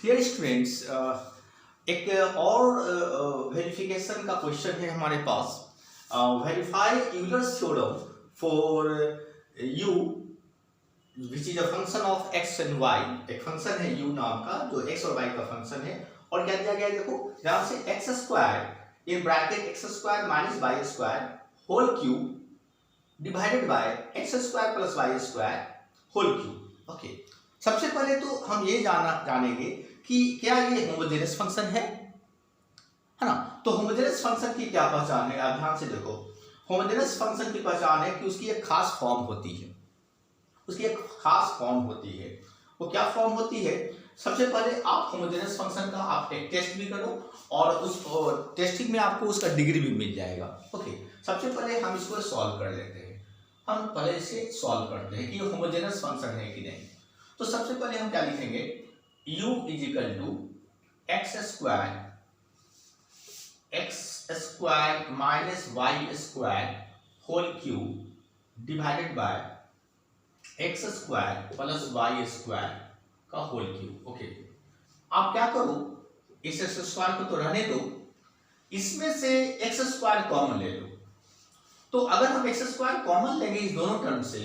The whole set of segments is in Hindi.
डियर स्टूडेंट्स, एक और वेरिफिकेशन का क्वेश्चन है हमारे पास। Verify Euler's theorem for u which is a function of x and y। एक फंक्शन है u नाम का जो x और y का फंक्शन है। और क्या दिया गया है, देखो जहां से X square in bracket X square minus Y square whole cube divided by X square plus Y square whole cube. Okay, सबसे पहले तो हम ये जानेंगे कि क्या ये होमोजेनस फंक्शन है ना। तो होमोजेनस फंक्शन की क्या पहचान है, आप ध्यान से देखो। होमोजेनस फंक्शन की पहचान है कि उसकी एक खास फॉर्म होती है। उसकी एक खास फॉर्म होती है। वो क्या फॉर्म होती है? सबसे पहले आप होमोजेनस फंक्शन का आप एक टेस्ट भी करो और उस टेस्टिंग में आपको उसका डिग्री भी मिल जाएगा। ओके, सबसे पहले हम इसको सॉल्व कर लेते हैं। हम पहले इसे सॉल्व करते हैं कि ये होमोजेनस फंक्शन है कि नहीं। तो सबसे पहले हम क्या लिखेंगे, u is equal to X square minus Y square whole cube divided by X square plus Y square का होल क्यूब। ओके, आप क्या करो, इस एक्स स्क्वायर को तो रहने दो, इसमें से एक्स स्क्वायर कॉमन ले लो। तो अगर हम एक्स स्क्वायर कॉमन लेंगे इस दोनों टर्म से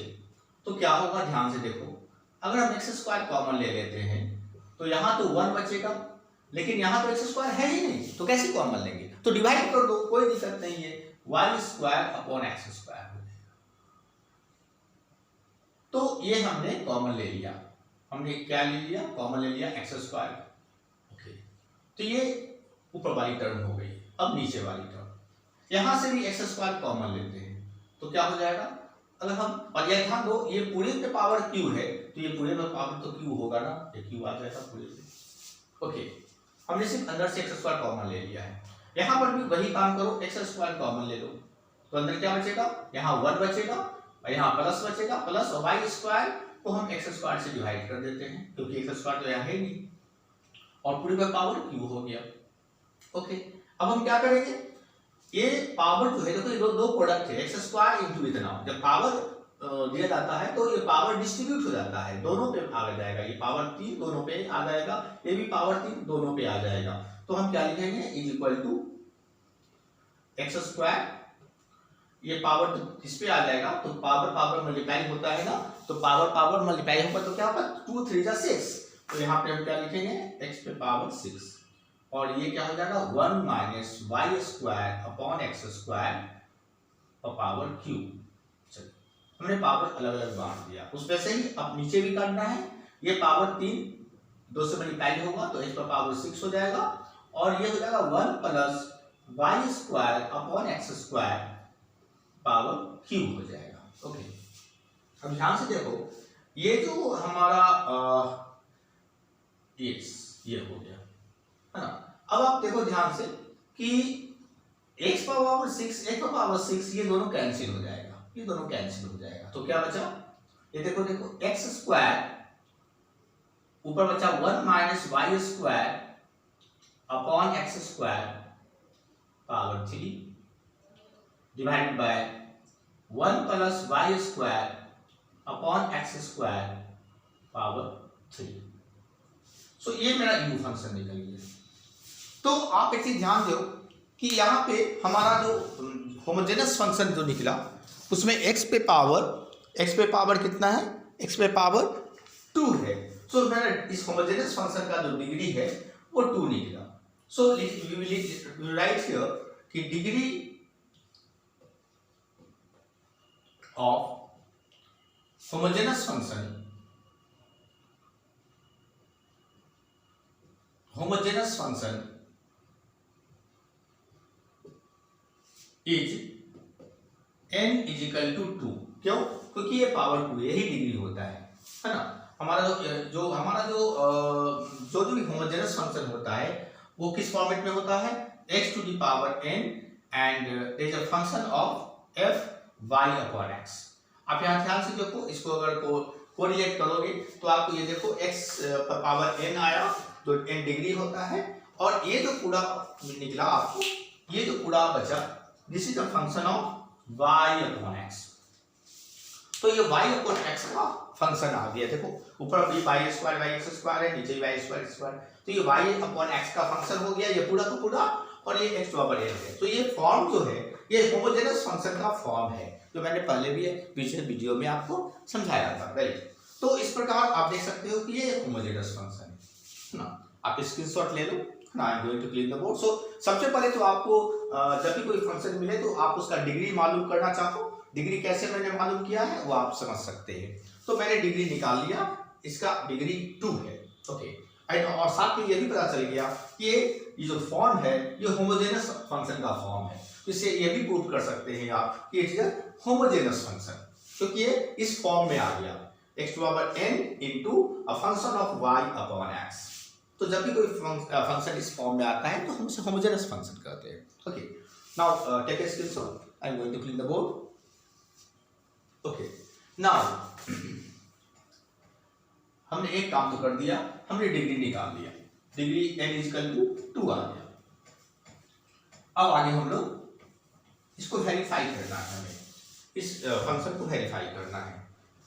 तो क्या होगा, ध्यान से देखो। अगर हम एक्स स्क्वायर कॉमन ले लेते हैं तो यहां तो 1 बचेगा, लेकिन यहां तो एक्स स्क्वायर है ही नहीं, तो कैसे कॉमन लेंगे? तो डिवाइड कर दो, कोई दिक्कत नहीं है, Y square upon X square हो जाएगा। तो ये हमने कॉमन ले लिया। हमने क्या ले लिया? कॉमन ले लिया एक्स स्क्वायर। ओके, तो ये ऊपर वाली टर्म हो गई। अब नीचे वाली टर्म, यहां से भी एक्स स्क्वायर कॉमन लेते हैं तो क्या हो जाएगा, अगर हम और यह ध्यान दो, ये पूरे पे पावर क्यू है तो ये पूरे में पावर तो क्यू होगा ना, ये क्यू आ जाएगा पूरे पे। ओके, हमने सिर्फ अंदर से एक्स स्क्वायर कॉमन ले लिया है। यहां पर भी वही काम करो, एक्स स्क्वायर कॉमन ले लो तो अंदर क्या बचेगा, यहाँ 1 बचेगा और यहाँ प्लस बचेगा, प्लस वाई स्क्वायर को हम एक्स स्क्वायर से डिवाइड कर देते हैं क्योंकि एक्स स्क्वायर तो यहाँ है नहीं और पूरे पे पावर क्यू हो गया। ओके, अब हम क्या करेंगे, ये पावर जो है देखो, ये दो प्रोडक्ट है, एक्स स्क्वायर इंटू इतना। जब पावर दिया जाता है तो ये पावर डिस्ट्रीब्यूट हो जाता है, दोनों पे आ जाएगा। ये पावर 3 दोनों पे आ जाएगा, ये भी पावर 3 दोनों पे आ जाएगा। तो हम क्या लिखेंगे, is equal to X square, ये पावर तो इस पे आ जाएगा तो पावर पावर मल्टीप्लाई होता है ना, तो पावर पावर मल्टीप्लाई होगा तो क्या होगा, 2 3 जा 6। तो यहाँ पे हम क्या लिखेंगे, x पे पावर 6 और ये क्या हो जाएगा 1 minus Y square upon X square और पावर क्यूब। चलिए, हमने पावर अलग अलग बांट दिया, उसमें से ही अब नीचे भी करना है। ये पावर 3 2 से मल्टीप्लाई होगा तो x पे पावर 6 हो जाएगा और ये हो जाएगा 1 plus Y square upon X square power cube हो जाएगा। ओके, अब ध्यान से देखो, ये जो हमारा ये हो गया है ना। अब आप देखो ध्यान से कि x पावर 6 ये दोनों कैंसिल हो जाएगा, ये दोनों कैंसिल हो जाएगा। तो क्या बचा, ये देखो देखो एक्स स्क्वायर ऊपर बचा 1 minus Y square upon X square power 3 divided by 1 plus Y square upon X square power 3। So ये मेरा u फंक्शन निकल गया। तो आप एक चीज ध्यान दो कि यहाँ पे हमारा जो होमोजेनस फंक्शन जो निकला उसमें x पे पावर कितना है, x पे पावर 2 है। सो मेरा इस होमोजेनस फंक्शन का जो डिग्री है वो 2 निकला। So we will write here कि degree of homogeneous function is n is equal to 2। क्यों? क्योंकि ये पावर 2 यही डिग्री होता है ना। हमारा जो भी होमोजेनस फंक्शन होता है वो किस फॉर्मेट में होता है, x to the power n and there is a function of f y upon x। आप यहाँ ध्यान से देखो, इसको अगर कोरिलेट करोगे तो आपको ये देखो x पर पावर n आया तो n डिग्री होता है और ये जो पूरा निकला आपको, ये जो पूरा बचा, this is a function of y upon x। तो ये y अपॉन x का फंक्शन आ गया। देखो ऊपर ये वाई स्क्वायर है, नीचे वाई स्क्वायर, तो ये वाई अपॉन एक्स का फंक्शन हो गया ये पूरा का पूरा, और ये एक्स पावर एन है। तो ये फॉर्म जो है ये होमोजेनस फंक्शन का फॉर्म है, जो मैंने पहले भी पिछले वीडियो में आपको समझाया था, राइट। तो इस प्रकार आप देख सकते हो कि ये होमोजेनस फंक्शन है ना। आप स्क्रीनशॉट ले लो ना, I am going to clean the board. So सबसे पहले तो आपको जब भी कोई फंक्शन मिले तो आप उसका डिग्री मालूम करना चाहो। डिग्री कैसे मैंने मालूम किया है वो आप समझ सकते हैं। तो मैंने डिग्री निकाल लिया, इसका डिग्री 2 है, ओके। और साथ में ये भी पता चल गया कि ये जो फॉर्म है ये होमोजेनस फंक्शन का फॉर्म है। इससे ये भी प्रूव कर सकते हैं आप कि it is a homogeneous function, क्योंकि ये इस फॉर्म में आ गया x to power n into a function of y upon x। तो जब भी कोई फंक्शन इस फॉर्म में आता है तो हम इसे होमोजेनस फंक्शन कहते हैं, okay. Now take a screenshot, I am going to clean the board, okay. Now हमने एक काम तो कर दिया, हमने डिग्री निकाल लिया, डिग्री n इक्वल टू 2 आ गया। अब आगे हम लोग इसको वेरीफाई करना है, हमें इस फंक्शन को वेरीफाई करना है।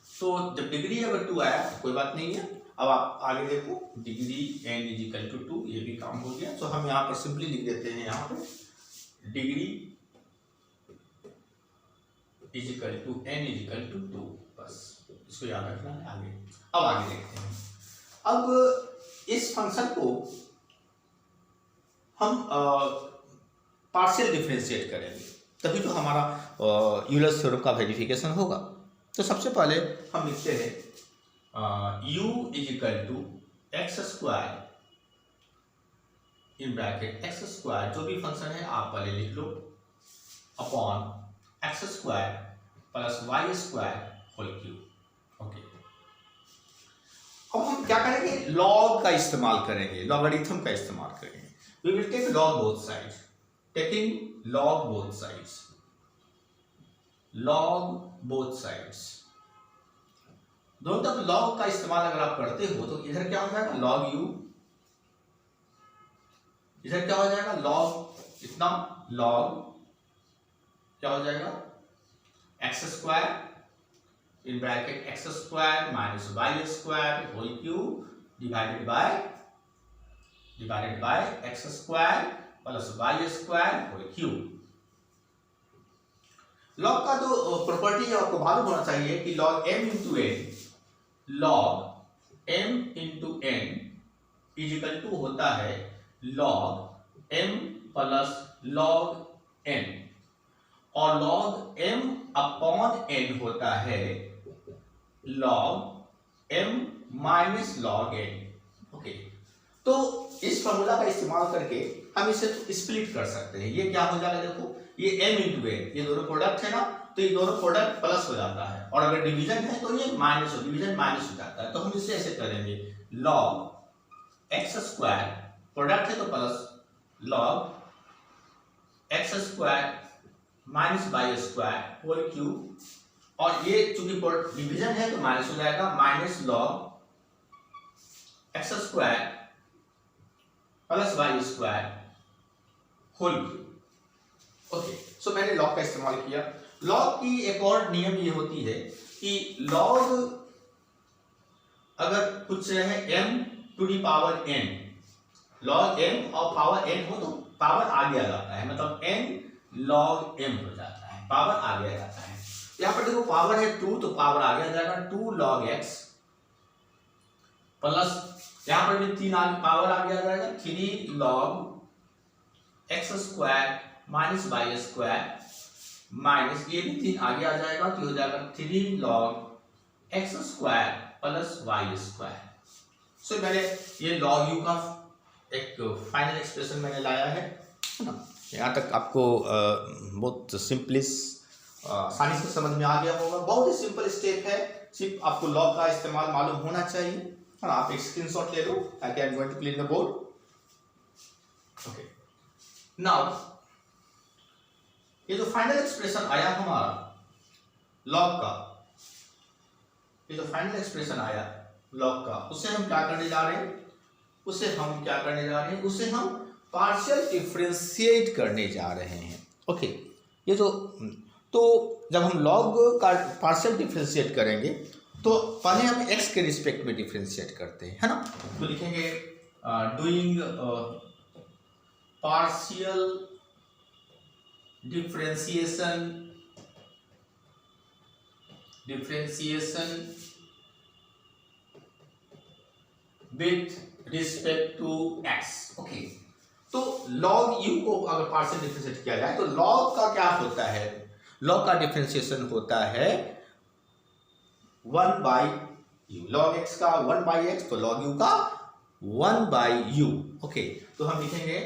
तो जब डिग्री अगर 2 आया कोई बात नहीं है। अब आप आगे देखो, डिग्री n इक्वल टू 2, ये भी काम हो गया। तो हम यहाँ पर सिंपली लिख देते हैं, यहाँ पे degree equal to n equal to 2, बस इसको याद रखना है आगे। अब आगे देखते हैं। अब इस फंक्शन को हम पार्शियल डिफरेंशिएट करेंगे, तभी तो हमारा यूलर्स थ्योरम का वेरिफिकेशन होगा। तो सबसे पहले हम लिखते हैं u equal to X square in bracket X square, जो भी फंक्शन है आप पहले लिख लो, upon X square plus Y square whole cube, okay. अब हम क्या करेंगे, लॉग का इस्तेमाल करेंगे, लॉगरिथम का इस्तेमाल करेंगे। We will take log both sides, taking log both sides, log both sides. दोनों तरफ लॉग का इस्तेमाल अगर आप करते हो तो इधर क्या हो जाएगा, लॉग यू, इधर क्या हो जाएगा, लॉग, इतना लॉग क्या हो जाएगा, X square in bracket X square minus Y square whole cube divided by X square plus Y square whole cube. Log का जो प्रॉपर्टी है आपको मालूम होना चाहिए कि log m into N, log m into N is equal to होता है log m plus log n, और लॉग m अपॉन n होता है log m minus log n, okay. तो इस फॉर्मूला का इस्तेमाल करके हम इसे स्प्लिट कर सकते हैं। ये क्या हो जाएगा, देखो ये m इंटू एन, ये दोनों प्रोडक्ट है ना, तो ये दोनों प्रोडक्ट प्लस हो जाता है, और अगर डिवीजन है तो ये माइनस हो जाता है। तो हम इसे ऐसे करेंगे, लॉग एक्स स्क्वायर, प्रोडक्ट है तो plus, log X square minus Y square whole cube, और ये चूंकि डिवीजन है तो माइनस हो जाएगा, minus log X square plus Y square whole cube, okay. So मैंने लॉग का इस्तेमाल किया। लॉग की एक और नियम ये होती है कि लॉग अगर कुछ है m to the power n, log m और पावर n हो तो पावर आगे आ जाता है, मतलब n log m हो जाता है, पावर आगे आ जाता है। यहाँ पर देखो पावर है 2 तो पावर आगे आ जाएगा 2 log x, प्लस यहाँ पर भी 3 आगे पावर आगे आ जाएगा 3 log x square minus Y square, minus ये भी 3 आगे आ जाएगा तो हो जाएगा 3 log x square plus Y square. So मैंने ये log u का एक फाइनल एक्सप्रेशन मैंने लाया है ना। यहाँ तक आपको बहुत आसानी से समझ में आ गया होगा। बहुत ही सिंपल स्टेप है, सिर्फ आपको लॉग का इस्तेमाल मालूम होना चाहिए, है ना। आप एक स्क्रीनशॉट ले लो, I am going to clean the board, okay. Now ये जो फाइनल एक्सप्रेशन आया हमारा लॉग का, ये जो फाइनल एक्सप्रेशन आया लॉग का, उसे हम क्या करने जा रहे हैं, उसे हम पार्शियल डिफरेंशिएट करने जा रहे हैं, ओके। ये जो तो जब हम लॉग का पार्शियल डिफरेंशिएट करेंगे तो पहले हम x के रिस्पेक्ट में डिफरेंशिएट करते हैं, है ना। तो लिखेंगे doing partial differentiation with respect to x। Okay, तो log u को अगर पार्शियल डिफरेंशिएट किया जाए तो log का क्या होता है, log का डिफरेंशिएशन होता है 1 बाई u, log x का 1 बाई x, तो log u का 1 बाई u। ओके, तो हम लिखेंगे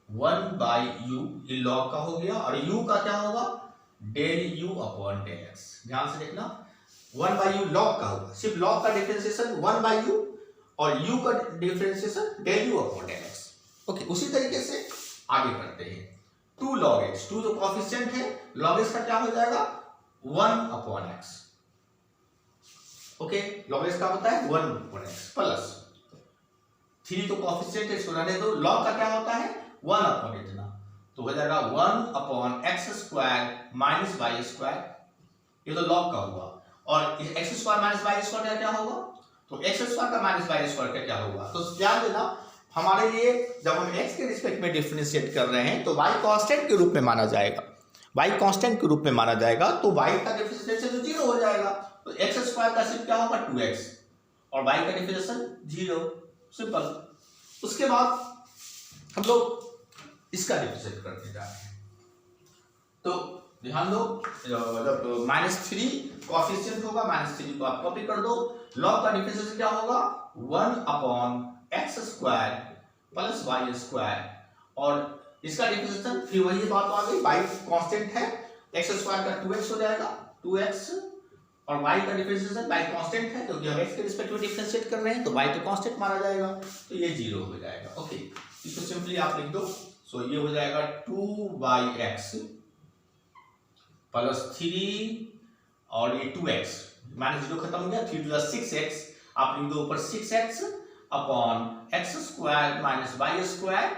1 बाई u, ये log का हो गया, और u का क्या होगा, del u upon del x। ध्यान से देखना, 1 बाई u log का होगा, सिर्फ log का डिफरेंशिएशन 1 बाई u और u का differentiation del u upon del x। Okay, उसी तरीके से आगे करते हैं 2 log x, 2 जो कोएफिशिएंट है, log x का क्या हो जाएगा 1 upon x। Okay, log x का होता है 1 अपॉन x प्लस 3 तो कोएफिशिएंट है, इसको रहने दो, log का क्या होता है 1 अपॉन इतना, तो हो जाएगा 1 upon x square minus Y square, ये तो log का हुआ, और x square minus Y square का क्या होगा, तो x स्क्वायर का माइनस वाई स्क्वायर का क्या होगा। तो ध्यान देना, हमारे लिए जब हम x के रिस्पेक्ट में डिफरेंशिएट कर रहे हैं तो y कांस्टेंट के रूप में माना जाएगा, y कांस्टेंट के रूप में माना जाएगा, तो y का डिफरेंशिएशन तो 0 हो जाएगा, तो x स्क्वायर का सिर्फ क्या होगा 2x और y का डिफरेंशिएशन 0, सिंपल। उसके बाद हम लोग इसका डिफरेंशिएट करते जा रहे हैं, तो ध्यान दो, जब -3 कोएफिशिएंट होगा, -3 को आप कॉपी कर दो, log का डिफरेंशिएशन क्या होगा 1 upon x square plus Y square, और इसका डिफरेंशिएशन फिर वही बात आ गई, y कांस्टेंट है, x स्क्वायर का 2x हो जाएगा 2x, और y का डिफरेंशिएशन y कांस्टेंट है क्योंकि हम x के रिस्पेक्ट में डिफरेंशिएट कर रहे हैं, तो y तो कांस्टेंट माना जाएगा, तो ये 0 हो जाएगा। ओके, इसको सिंपली आप लिख दो, सो ये हो जाएगा 2x प्लस 3 और ये 2x, -0 खत्म हो गया, 3 to the 6x, आप लिख दो ऊपर 6x upon x square minus Y square,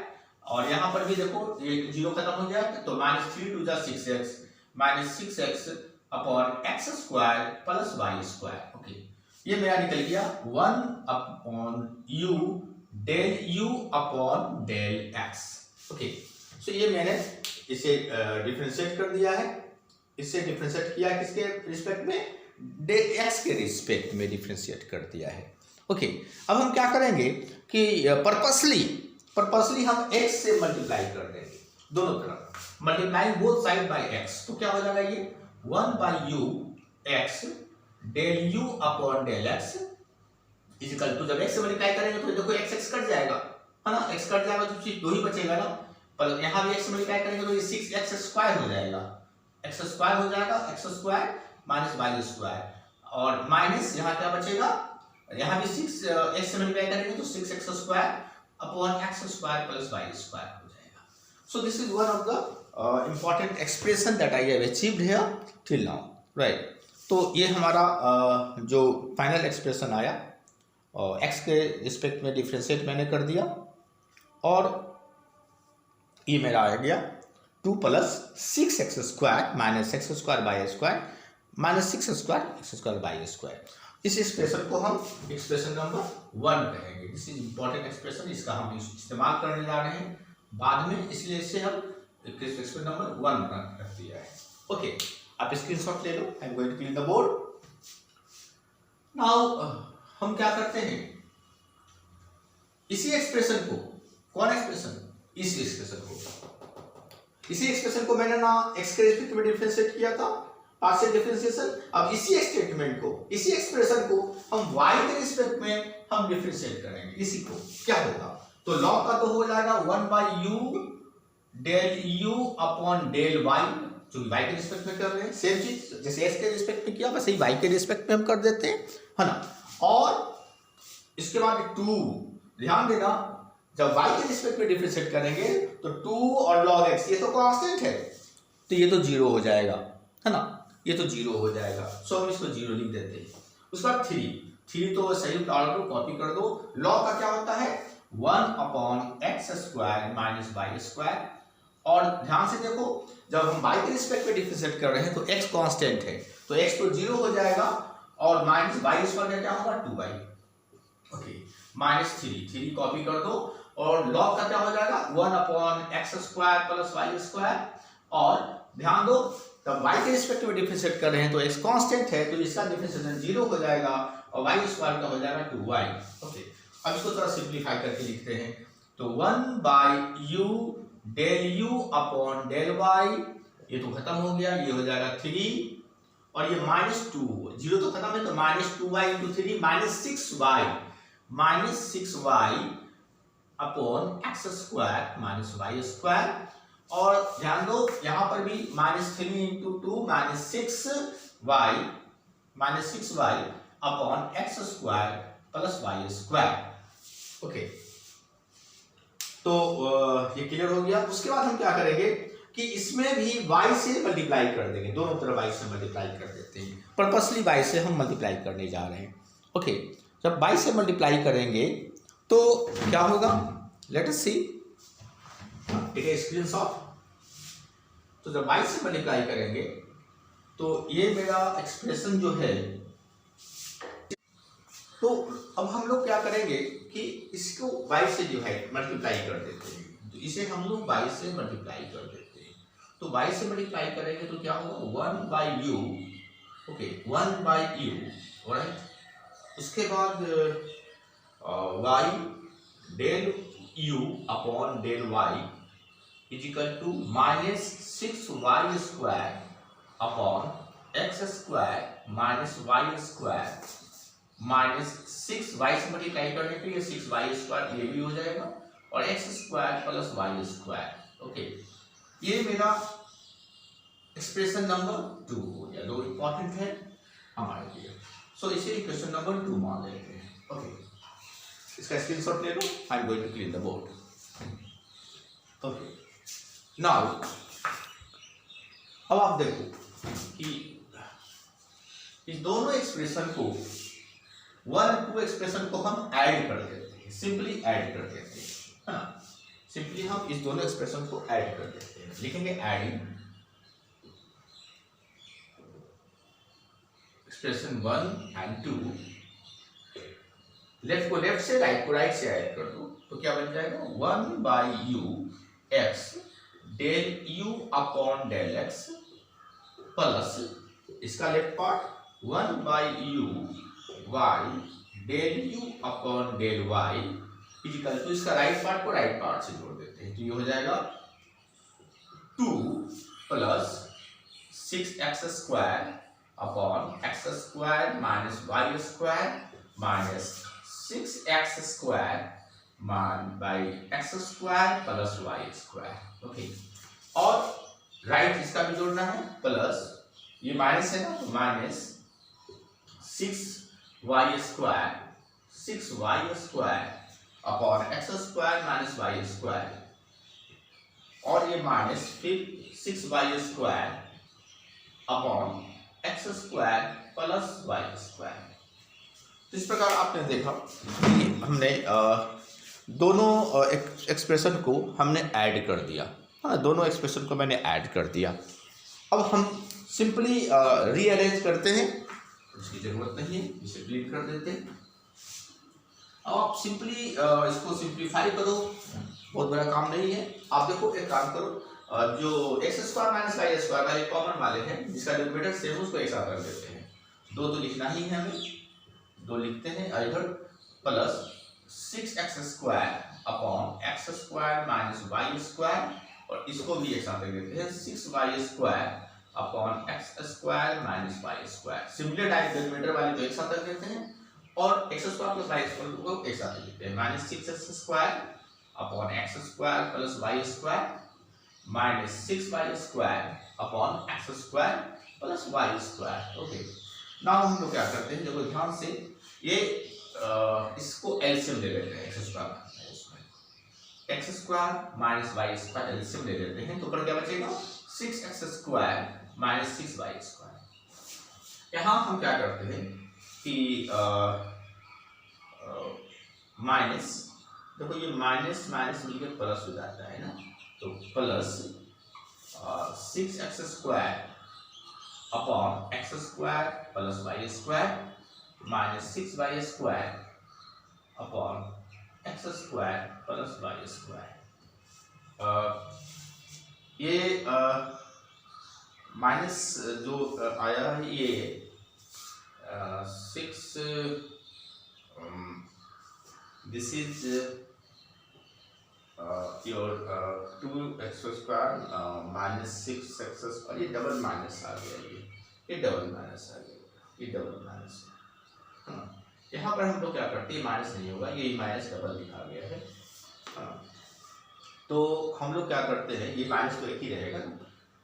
और यहां पर भी देखो ये 0 खत्म हो गया, तो -3 to the 6x minus 6x upon x square plus Y square. Okay, ये मेरा निकल गया 1 upon u del u upon del x। Okay, so ये मैंने इसे डिफरेंशिएट कर दिया है, इससे डिफरेंशिएट किया किसके रिस्पेक्ट में, डेल x के रिस्पेक्ट में डिफरेंशिएट कर दिया है। ओके, अब हम क्या करेंगे कि पर्पसली हम x से मल्टीप्लाई कर देंगे, दोनों तरफ multiplying both side by x, तो क्या हो जाएगा ये 1 by u x del u upon del x equal to, जब x से मल्टीप्लाई करेंगे तो देखो x कट जाएगा, है ना, x कट जाएगा तो सिर्फ 2 ही बचेगा ना, पर यहाँ भी x से मल्टीप्लाई करेंगे तो ये 6x स्क्वायर हो जाएगा, x स्क्वायर हो जाएगा, x square minus Y square, और माइनस यहाँ क्या बचेगा, यहाँ भी 6x से मल्टीप्लाई करेंगे तो 6x square upon x square plus Y square हो जाएगा। So this is one of the important expression that I have achieved here till now, right. तो ये हमारा जो फाइनल एक्सप्रेशन आया, x के रिस्पेक्ट में डिफरेंशिएट मैंने कर दिया, और ये मेरा आ गया 2 plus 6x square minus x square by square minus 6 square x square by square. इस एक्सप्रेशन को हम एक्सप्रेशन नंबर 1 कहेंगे। दिस इज इंपॉर्टेंट एक्सप्रेशन, इसका हम इस्तेमाल करने जा रहे हैं बाद में, इसलिए इसे हम एक्सप्रेशन नंबर 1 रख दिया है। ओके, आप स्क्रीनशॉट ले लो, I am going to clean the board. Now हम क्या करते हैं, इसी एक्सप्रेशन को, कौन एक्सप्रेशन, इस एक्सप्रेशन को मैंने ना x के रिस्पेक्ट में डिफरेंशिएट किया था, पार्शियल डिफरेंशिएशन, अब इसी स्टेटमेंट को, इसी एक्सप्रेशन को हम y के रिस्पेक्ट में हम डिफरेंशिएट करेंगे, इसी को क्या होगा, तो log का तो हो जाएगा 1 by u del u upon del y, जो y के रिस्पेक्ट में कर रहे हैं, सेम चीज जैसे x के रिस्पेक्ट में किया वैसे ही y के रिस्पेक्ट में हम कर देते हैं, है ना। और इसके बाद 2, ध्यान देना, जब y के रिस्पेक्ट में डिफरेंशिएट करेंगे तो 2 और log x, ये तो कांस्टेंट है, तो ये तो 0 हो जाएगा, है ना, ये तो 0 हो जाएगा, सो हम इसको 0 लिख देते हैं। उसके बाद 3 तो संयुक्त ऑर्डर को कॉपी कर दो, log का क्या होता है 1 upon x square minus Y square, और ध्यान से देखो जब हम y के रिस्पेक्ट में डिफरेंशिएट कर रहे हैं तो x कांस्टेंट है, तो x तो 0 हो जाएगा, और माइनस वाई स्क्वायर का क्या होगा 2y। ओके, -3 कॉपी कर दो और लॉग का क्या हो जाएगा 1/x² प्लस वाई स्क्वायर। और ध्यान दो तब y के रिस्पेक्ट में डिफरेंशिएट कर रहे हैं तो x कांस्टेंट है तो इसका डिफरेंशिएशन 0 हो जाएगा और y स्क्वायर का हो जाएगा 2y। ओके, अब इसको थोड़ा सिंपलीफाई करके लिखते हैं तो 1/u del u upon del y, ये तो खत्म हो गया, ये हो जाएगा 3 और ये -2, 0 तो खत्म है तो -2y × 3 -6y upon x² -y square. और ध्यान दो यहां पर भी -3 × 2 -6y upon x² plus y square. Okay, तो ये क्लियर हो गया। उसके बाद हम क्या करेंगे कि इसमें भी y से मल्टीप्लाई कर देंगे, दोनों तरफ y से मल्टीप्लाई कर देते हैं। पर्पसली y से हम मल्टीप्लाई करने जा रहे हैं। ओके, जब y से मल्टीप्लाई करेंगे तो क्या होगा, let us see, take a screenshot. तो जब y से मल्टीप्लाई करेंगे तो ये मेरा एक्सप्रेशन जो है, तो अब हम लोग क्या करेंगे कि इसको y से डिवाइड मल्टीप्लाई कर देते हैं, तो इसे हम लोग y से मल्टीप्लाई कर देते हैं। तो y से मल्टीप्लाई करेंगे तो क्या होगा 1/u। Okay, 1/u, alright. उसके बाद y del u upon del y is equal to -6y² upon x² -y square -6y से मल्टीप्लाई करने पे ये 6y² ये भी हो जाएगा और x² plus y square. Okay, ये मेरा एक्सप्रेशन नंबर 2 हो गया, दो इंपॉर्टेंट है हमारे लिए। सो इसे इक्वेशन नंबर 2 मान लेते हैं। ओके, इसका स्क्रीनशॉट ले लो, I am going to clean the board. Okay, now अब आप देखो कि इस दोनों एक्सप्रेशन को 1 2 एक्सप्रेशन को हम ऐड कर देते हैं, सिंपली ऐड कर देते हैं, हाँ, सिंपली हम इस दोनों एक्सप्रेशन को ऐड कर देते हैं। लिखेंगे एडिंग एक्सप्रेशन 1 and 2, लेफ्ट को लेफ्ट से, राइट को राइट से ऐड कर दो तो क्या बन जाएगा 1/u x del u upon del x plus इसका left part 1/u y del u upon del y equal to इसका राइट पार्ट को राइट पार्ट से जोड़ देते हैं तो ये हो जाएगा 2 plus 6x² upon x² minus y square minus 6x² by x² plus y square. Okay, और राइट इसका भी जोड़ना है, प्लस ये माइनस है ना तो minus 6y² upon x² minus y square और ये माइनस फिर 6y² upon x² plus y square. तो इस प्रकार आपने देखा कि हमने दोनों एक्सप्रेशन को हमने ऐड कर दिया, हाँ, दोनों एक्सप्रेशन को मैंने ऐड कर दिया। अब हम सिंपली रीअरेंज करते हैं, उसकी जरूरत नहीं है, इसे डिलीट कर देते हैं। अब आप सिंपली इसको सिंप्लीफाई करो, बहुत बड़ा काम नहीं है। आप देखो एक काम करो, जो x² माइनस y स्क्वायर वाले कॉमन वाले हैं जिसका डिनोमिनेटर सेम उसको एक साथ कर देते हैं। 2 तो लिखना ही है हमें, 2 लिखते हैं इधर, plus 6x² upon x² minus y square और इसको भी एक साथ कर देते हैं 6y² upon x² minus y square. Similar type denominator वाले तो एक साथ कर देते हैं और x² प्लस y स्क्वायर को एक साथ लिखते हैं, minus 6x² upon x² plus y square minus 6y² upon x² plus y square. Okay, now हम लोग क्या करते हैं, देखो ध्यान से, ये इसको एलसीएम ले लेते हैं, x² minus y square LCM ले लेते हैं तो ऊपर क्या बचेगा 6x² माइनस 6y स्क्वायर। यहाँ हम क्या करते हैं कि माइनस, देखो ये माइनस माइनस मिलकर प्लस हो जाता है ना, तो plus 6x² upon x² plus y square minus 6y² upon x² plus y²। ये माइनस जो आया है ये 6 this is your 2x² minus 6x²। ये डबल माइनस आ गया, ये डबल माइनस आ गया, ये डबल माइनस। यहाँ पर हम लोग क्या करते हैं, माइनस नहीं होगा, ये माइनस डबल लिखा गया है। तो हम लोग क्या करते हैं, ये माइनस तो एक ही रहेगा ना,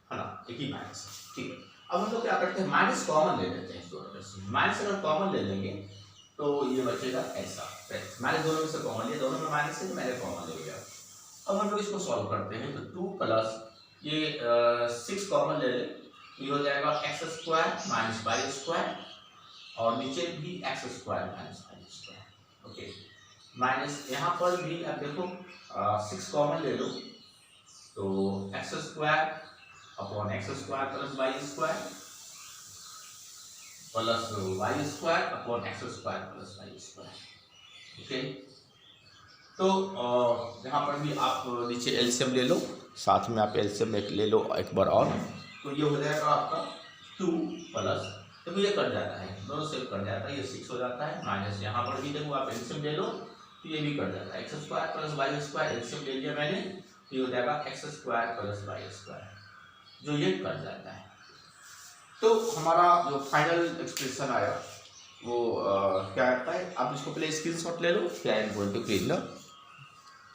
है ना, एक ही माइनस। ठीक है, अब हम लोग क्या करते हैं, माइनस कॉमन ले लेते हैं। माइनस अगर कॉमन ले लेंगे तो ये बचेगा ऐसा, मैंने दोनों में से कॉमन लिया, दोनों में माइनस है तो मैंने कॉमन ले लिया। अब हम लोग इसको सॉल्व करते हैं, तो 2 प्लस ये 6 कॉमन ले लें, ये हो जाएगा x² माइनस y² और नीचे भी x² minus y²। Okay, minus यहाँ पर भी अब देखो 6 कॉमन ले लो, तो x² upon x² plus y² plus y² upon x² plus y²। Okay, तो यहाँ पर भी आप नीचे एलसीएम ले लो, साथ में आप एलसीएम ले लो एक बार और, तो ये हो जाएगा आपका 2 प्लस, देखो ये कट जाता है, दोनों से कट जाता है, ये 6 हो जाता है, माइनस यहाँ पर भी देखो आप एलसीएम ले लो तो ये भी कट जाता है, x² प्लस y² एलसीएम ले लिया मैंने, तो ये हो जाएगा x² प्लस y², जो ये कट जाता है। तो हमारा जो फाइनल एक्सप्रेशन आया वो क्या आता है, आप इसको पहले स्क्रीनशॉट ले लो, फिर I am going to clean the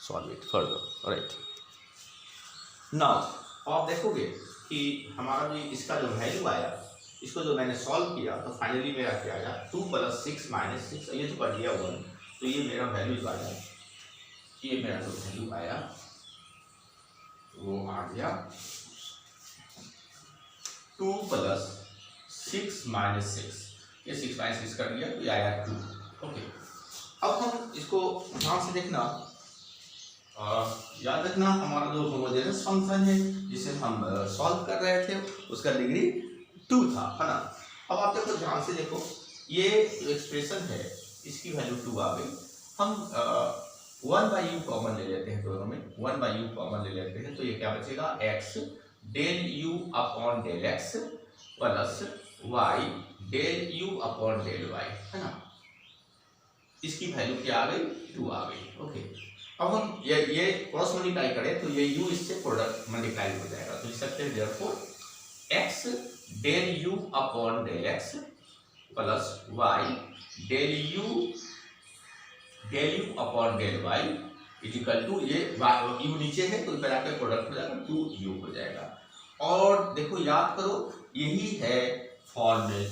solve it further. Right, now आप देखोगे कि हमारा जो इसका जो वैल्यू आया, इसको जो मैंने सॉल्व किया तो फाइनली मेरा क्या आया, 2 प्लस 6 माइनस 6, ये तो कर दिया 1, तो ये मेरा वैल्यू आया, ये मेरा जो वैल्यू आया वो आ गया 2 प्लस 6 माइनस 6, ये 6 माइनस 6 कर दिया तो ये आया 2। ओके, अब हम इसको ध्यान से देखना, याद रखना हमारा जो होमोजेनस फंक्शन है जिसे हम सॉल्व कर रहे थे उसका डिग्री 2 था, है ना। अब आप देखो ध्यान से देखो, ये जो एक्सप्रेशन है इसकी वैल्यू 2 आ गई, हम 1/u कॉमन ले लेते हैं, दोनों में 1/u कॉमन ले लेते हैं, तो ये क्या बचेगा, x del u upon del x plus y del u upon del y, है ना। इसकी वैल्यू क्या आ गई, 2 आ गई। ओके, अब हम ये क्रॉस मल्टीप्लाई करें तो ये u इससे प्रोडक्ट मल्टीप्लाई हो जाएगा, तो लिख सकते हैं therefore x del u upon del x plus y del u upon del y equal to, ये u नीचे है तो इधर आके प्रोडक्ट हो जाएगा 2u हो जाएगा। और देखो याद करो, यही है फॉर्मूले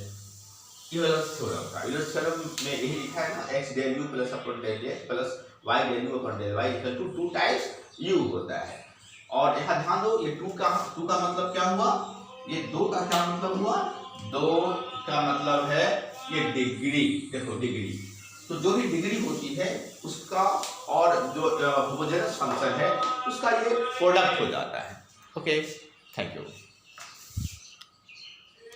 यूलर्स थ्योरम का। यूलर्स थ्योरम में यही लिखा है ना, x del u plus upon del x plus y del u upon del y equal to 2 times u होता है। और यहाँ ध्यान दो, ये 2 का मतलब क्या हुआ, ये 2 का क्या मतलब हुआ, 2 का मतलब है ये डिग्री, देखो डिग्री, तो जो भी डिग्री होती है उसका और जो होमोजेनस फंक्शन है उसका ये प्रोडक्ट हो जाता है। Okay, thank you.